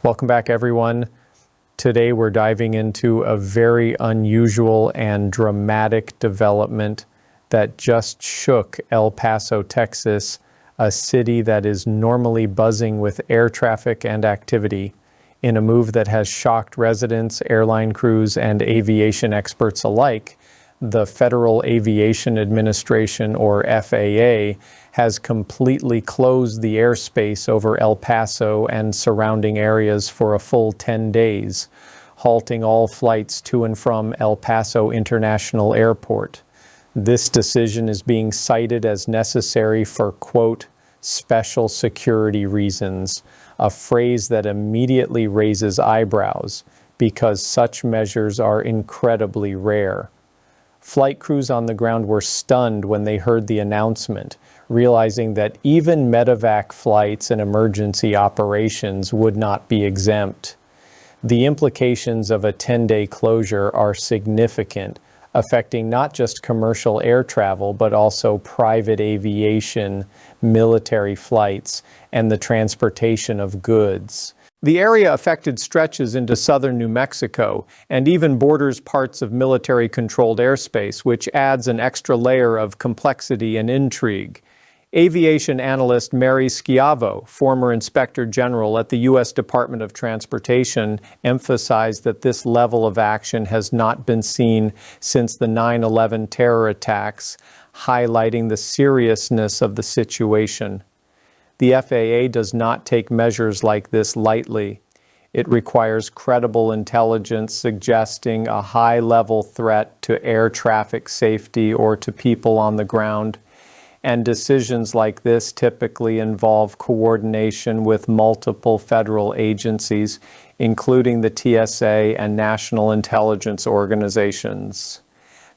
Welcome back, everyone. Today we're diving into a very unusual and dramatic development that just shook El Paso, Texas, a city that is normally buzzing with air traffic and activity, in a move that has shocked residents, airline crews, and aviation experts alike. The Federal Aviation Administration, or FAA, has completely closed the airspace over El Paso and surrounding areas for a full 10 days, halting all flights to and from El Paso International Airport. This decision is being cited as necessary for, quote, special security reasons, a phrase that immediately raises eyebrows because such measures are incredibly rare. Flight crews on the ground were stunned when they heard the announcement, realizing that even medevac flights and emergency operations would not be exempt. The implications of a 10-day closure are significant, affecting not just commercial air travel, but also private aviation, military flights, and the transportation of goods. The area affected stretches into southern New Mexico and even borders parts of military-controlled airspace, which adds an extra layer of complexity and intrigue. Aviation analyst Mary Schiavo, former Inspector General at the U.S. Department of Transportation, emphasized that this level of action has not been seen since the 9/11 terror attacks, highlighting the seriousness of the situation. The FAA does not take measures like this lightly. It requires credible intelligence suggesting a high-level threat to air traffic safety or to people on the ground. And decisions like this typically involve coordination with multiple federal agencies, including the TSA and national intelligence organizations.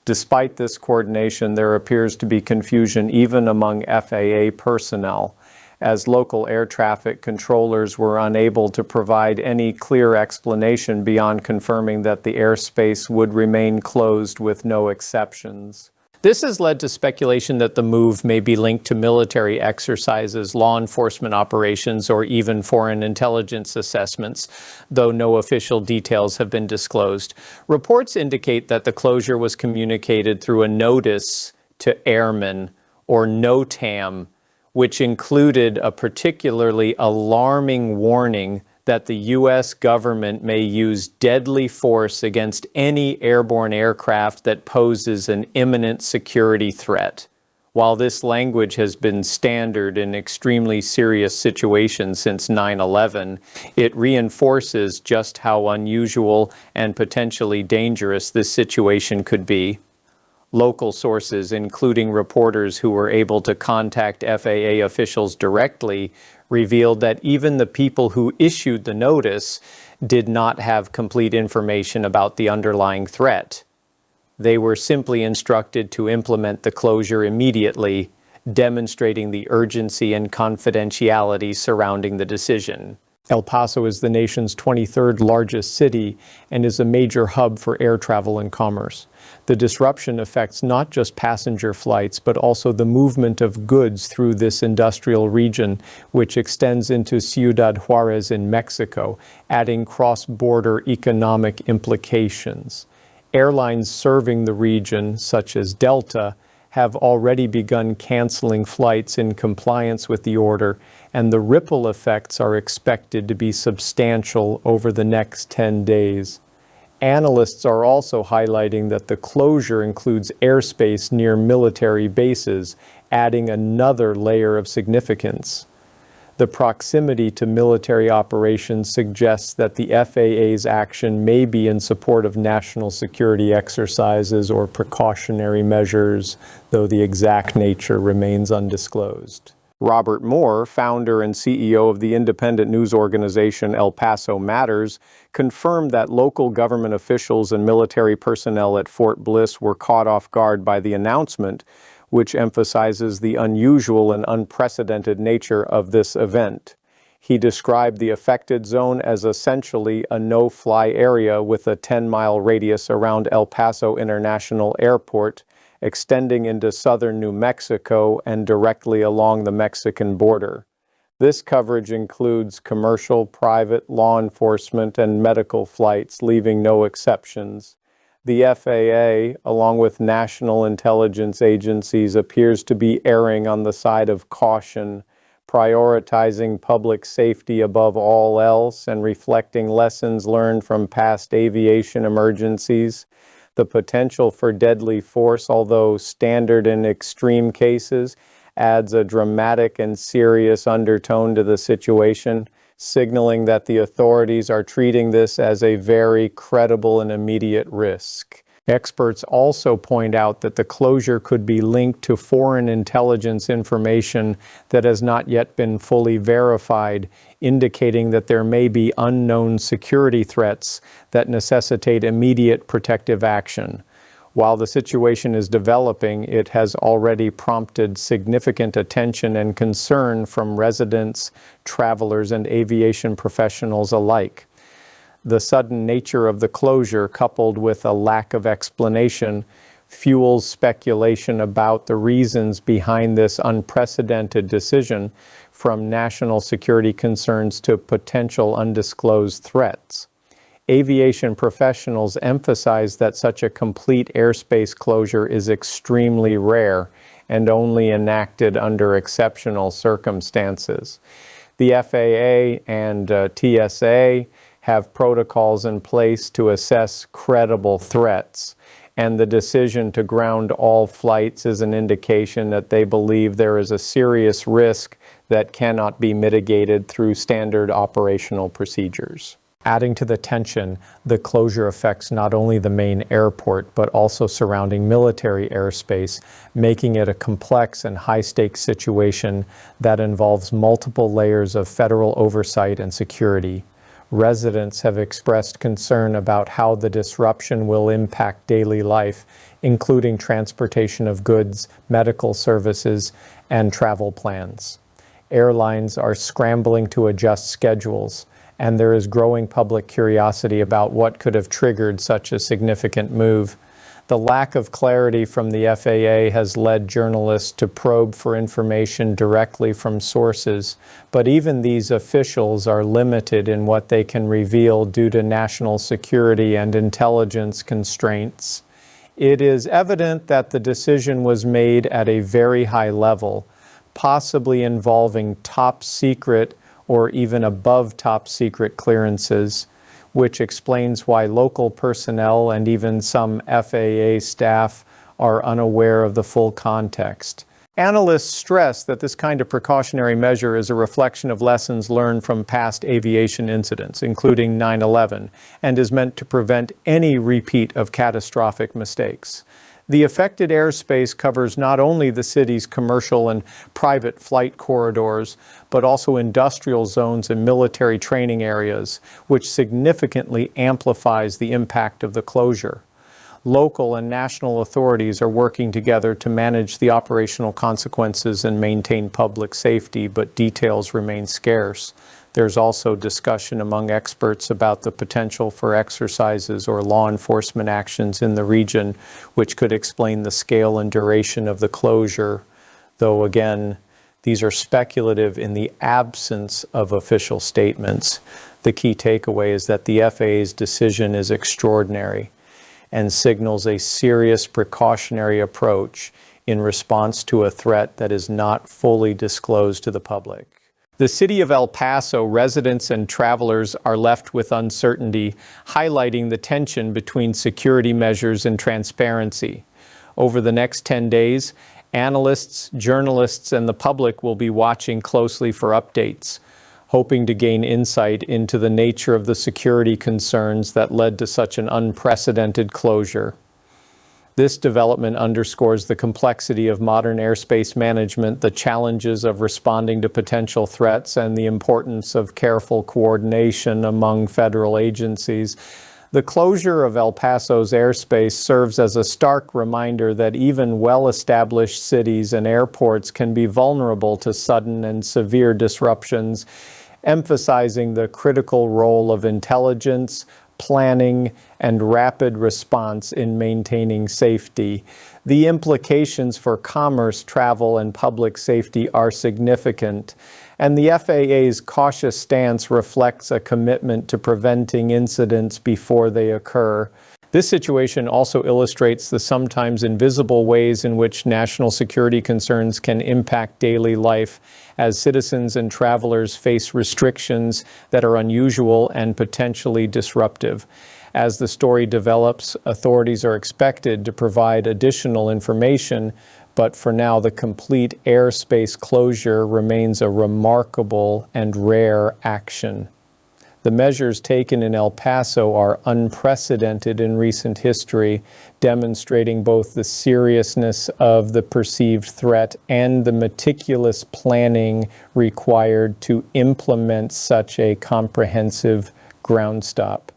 Despite this coordination, there appears to be confusion even among FAA personnel, as local air traffic controllers were unable to provide any clear explanation beyond confirming that the airspace would remain closed with no exceptions. This has led to speculation that the move may be linked to military exercises, law enforcement operations, or even foreign intelligence assessments, though no official details have been disclosed. Reports indicate that the closure was communicated through a notice to airmen, or NOTAM, which included a particularly alarming warning that the U.S. government may use deadly force against any airborne aircraft that poses an imminent security threat. While this language has been standard in extremely serious situations since 9/11, it reinforces just how unusual and potentially dangerous this situation could be. Local sources, including reporters who were able to contact FAA officials directly, revealed that even the people who issued the notice did not have complete information about the underlying threat. They were simply instructed to implement the closure immediately, demonstrating the urgency and confidentiality surrounding the decision. El Paso is the nation's 23rd largest city and is a major hub for air travel and commerce. The disruption affects not just passenger flights, but also the movement of goods through this industrial region, which extends into Ciudad Juarez in Mexico, adding cross-border economic implications. Airlines serving the region, such as Delta, have already begun canceling flights in compliance with the order, and the ripple effects are expected to be substantial over the next 10 days. Analysts are also highlighting that the closure includes airspace near military bases, adding another layer of significance. The proximity to military operations suggests that the FAA's action may be in support of national security exercises or precautionary measures, though the exact nature remains undisclosed. Robert Moore, founder and CEO of the independent news organization El Paso Matters, confirmed that local government officials and military personnel at Fort Bliss were caught off guard by the announcement, which emphasizes the unusual and unprecedented nature of this event. He described the affected zone as essentially a no-fly area with a 10-mile radius around El Paso International Airport, extending into southern New Mexico and directly along the Mexican border. This coverage includes commercial, private, law enforcement, and medical flights, leaving no exceptions. The FAA, along with national intelligence agencies, appears to be erring on the side of caution, prioritizing public safety above all else and reflecting lessons learned from past aviation emergencies. The potential for deadly force, although standard in extreme cases, adds a dramatic and serious undertone to the situation, signaling that the authorities are treating this as a very credible and immediate risk. Experts also point out that the closure could be linked to foreign intelligence information that has not yet been fully verified, indicating that there may be unknown security threats that necessitate immediate protective action. While the situation is developing, it has already prompted significant attention and concern from residents, travelers, and aviation professionals alike. The sudden nature of the closure, coupled with a lack of explanation, fuels speculation about the reasons behind this unprecedented decision, from national security concerns to potential undisclosed threats. Aviation professionals emphasize that such a complete airspace closure is extremely rare and only enacted under exceptional circumstances. The FAA and TSA have protocols in place to assess credible threats, and the decision to ground all flights is an indication that they believe there is a serious risk that cannot be mitigated through standard operational procedures. Adding to the tension, the closure affects not only the main airport, but also surrounding military airspace, making it a complex and high-stakes situation that involves multiple layers of federal oversight and security. Residents have expressed concern about how the disruption will impact daily life, including transportation of goods, medical services, and travel plans. Airlines are scrambling to adjust schedules, and there is growing public curiosity about what could have triggered such a significant move. The lack of clarity from the FAA has led journalists to probe for information directly from sources, but even these officials are limited in what they can reveal due to national security and intelligence constraints. It is evident that the decision was made at a very high level, possibly involving top secret or even above top secret clearances, which explains why local personnel and even some FAA staff are unaware of the full context. Analysts stress that this kind of precautionary measure is a reflection of lessons learned from past aviation incidents, including 9/11, and is meant to prevent any repeat of catastrophic mistakes. The affected airspace covers not only the city's commercial and private flight corridors, but also industrial zones and military training areas, which significantly amplifies the impact of the closure. Local and national authorities are working together to manage the operational consequences and maintain public safety, but details remain scarce. There's also discussion among experts about the potential for exercises or law enforcement actions in the region, which could explain the scale and duration of the closure, though again, these are speculative in the absence of official statements. The key takeaway is that the FAA's decision is extraordinary and signals a serious precautionary approach in response to a threat that is not fully disclosed to the public. The city of El Paso residents and travelers are left with uncertainty, highlighting the tension between security measures and transparency. Over the next 10 days, analysts, journalists, and the public will be watching closely for updates, hoping to gain insight into the nature of the security concerns that led to such an unprecedented closure. This development underscores the complexity of modern airspace management, the challenges of responding to potential threats, and the importance of careful coordination among federal agencies. The closure of El Paso's airspace serves as a stark reminder that even well-established cities and airports can be vulnerable to sudden and severe disruptions, emphasizing the critical role of intelligence, planning, and rapid response in maintaining safety. The implications for commerce, travel, and public safety are significant, and the FAA's cautious stance reflects a commitment to preventing incidents before they occur. This situation also illustrates the sometimes invisible ways in which national security concerns can impact daily life as citizens and travelers face restrictions that are unusual and potentially disruptive. As the story develops, authorities are expected to provide additional information, but for now, the complete airspace closure remains a remarkable and rare action. The measures taken in El Paso are unprecedented in recent history, demonstrating both the seriousness of the perceived threat and the meticulous planning required to implement such a comprehensive ground stop.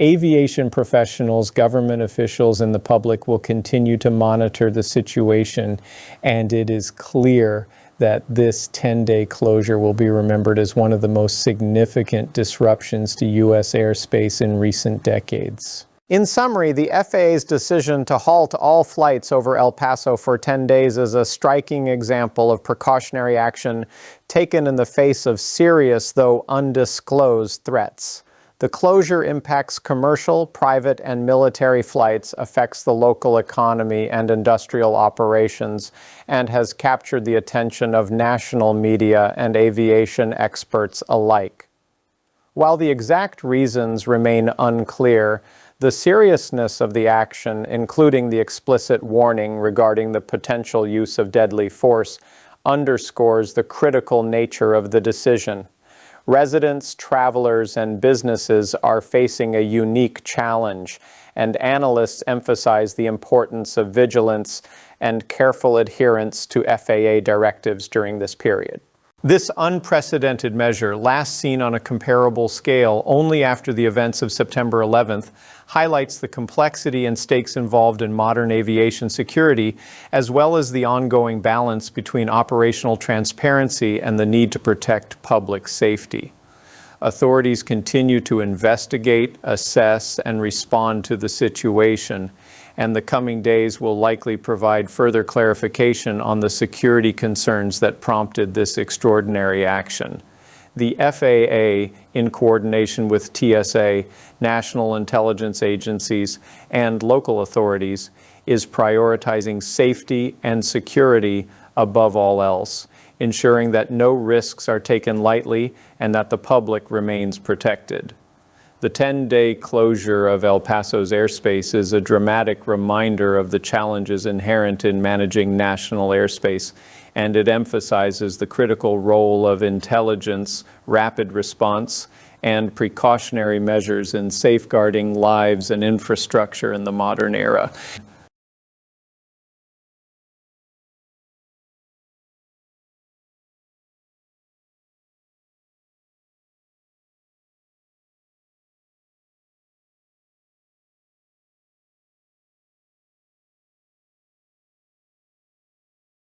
Aviation professionals, government officials, and the public will continue to monitor the situation, and it is clear that this 10-day closure will be remembered as one of the most significant disruptions to U.S. airspace in recent decades. In summary, the FAA's decision to halt all flights over El Paso for 10 days is a striking example of precautionary action taken in the face of serious, though undisclosed, threats. The closure impacts commercial, private, and military flights, affects the local economy and industrial operations, and has captured the attention of national media and aviation experts alike. While the exact reasons remain unclear, the seriousness of the action, including the explicit warning regarding the potential use of deadly force, underscores the critical nature of the decision. Residents, travelers, and businesses are facing a unique challenge, and analysts emphasize the importance of vigilance and careful adherence to FAA directives during this period. This unprecedented measure, last seen on a comparable scale only after the events of September 11th, highlights the complexity and stakes involved in modern aviation security, as well as the ongoing balance between operational transparency and the need to protect public safety. Authorities continue to investigate, assess, and respond to the situation, and the coming days will likely provide further clarification on the security concerns that prompted this extraordinary action. The FAA, in coordination with TSA, national intelligence agencies, and local authorities, is prioritizing safety and security above all else, ensuring that no risks are taken lightly and that the public remains protected. The 10-day closure of El Paso's airspace is a dramatic reminder of the challenges inherent in managing national airspace, and it emphasizes the critical role of intelligence, rapid response, and precautionary measures in safeguarding lives and infrastructure in the modern era.